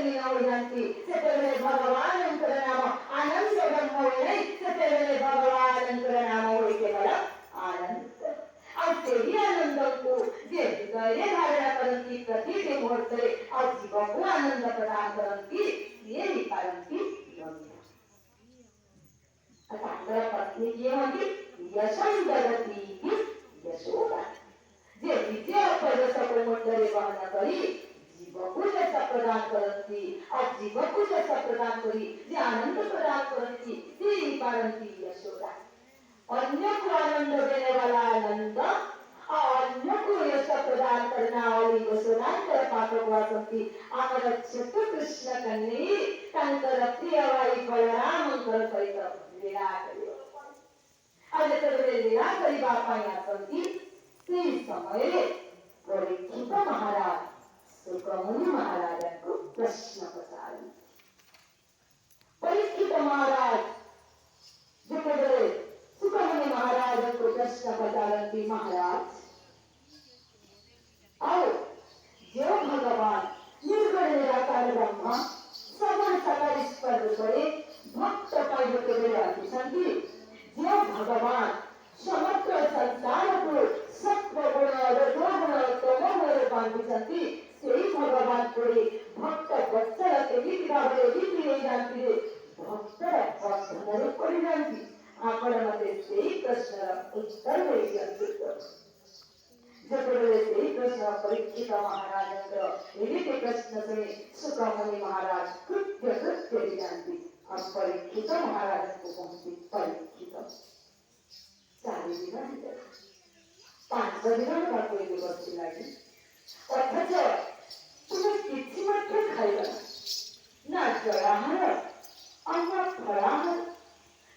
जानती ସେତେବେଳେ ଭଗବାନଙ୍କର ନାମ ଆନନ୍ଦ ବ୍ରହ୍ମ ହୋଇ ନାହିଁ, ସେତେବେଳେ ଭଗବାନଙ୍କର ନାମ ହୋଇ କେବଳ ଆନନ୍ଦ। ଆଉ ସେହି ଆନନ୍ଦକୁ ଯେ ହୃଦୟରେ ଧାରଣା କରନ୍ତି ପ୍ରତିଟି ମୁହୂର୍ତ୍ତରେ ଆଉ ଜୀବକୁ ଆନନ୍ଦ ପ୍ରଦାନ କରନ୍ତି, ସିଏ ହିଁ ପାରନ୍ତି ବ୍ରହ୍ମ। ତାଙ୍କର ପତ୍ନୀ କିଏ ହୁଅନ୍ତି? ଯଶୋଦରତି ଯଶୋଦା, ଯେ ନିଜ ପ୍ରଦେଶକୁ ମୁଣ୍ଡରେ ବହନ କରି ଜୀବକୁ ଯଶ ପ୍ରଦାନ କରନ୍ତି ଆଉ ଜୀବକୁ ଯଶ ପ୍ରଦାନ କରି ଯେ ଆନନ୍ଦ ପ୍ରଦାନ କରନ୍ତି, ସେ ହିଁ ପାରନ୍ତି ଯଶୋଦା। अन्य को आनंद देने वाला आनंद और अन्य को यश प्रदान करना वाली यशोदांतर पाठक वासंती आमर छोट कृष्ण कन्हई तांकर प्रिय भाई बलरामंकर सहित लीला करियो। आज जेतेबेले लीला करिबा पाई आसंती, से समय परीक्षित महाराज सुखमुनि महाराज को प्रश्न पचारନ୍ତି। परीक्षित महाराज जेतेबेले सुखमुनि महाराज को प्रश्न पचारती, महाराज आओ जो भगवान निर्गुण निराकार ब्रह्म सगुण सकल ईश्वर रूपे भक्त पाइब केवल आदिशंति, जो भगवान समग्र संसार को सत्व गुण रजोगुण तमोगुण बांधिशंति, सेही भगवान कोई भक्त वत्सल केमिति भावे विक्रिय जानती भक्तर बंधन पड़ी जानती। आपण मते सेही प्रश्नर उत्तर देइछन्ति। जेतेबेले सेही प्रश्न परीक्षित महाराजଙ୍କର एमिति प्रश्न शुणी सुखमुनि महाराज कृत्य जानती। अब परीक्षित महाराज को पहुंची परीक्षित 4 दिन 5 दिन कोई दिवस लगी, अथच तुम्हें किसी मात्र खाइबा ना जलाहार अन्न फलाहार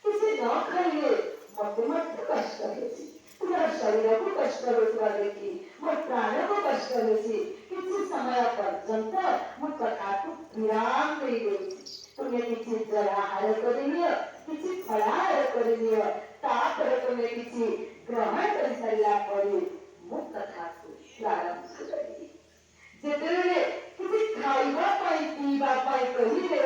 किसी न खाइए मते मत कष्ट होती, तुम्हारा शरीर को कष्ट होता देखी मोर प्राण को कष्ट होती। किसी समय पर्यंत मो कथा को विराम दे गई। तुम्हें किसी जलाहार करियो, किसी फलाहार करियो, तापर तुम्हें किसी ग्रहण कर सारा पर मो कथा को प्रारंभ करी। जेतेबेले किसी खाइबा पाई पीबा पाई कहिले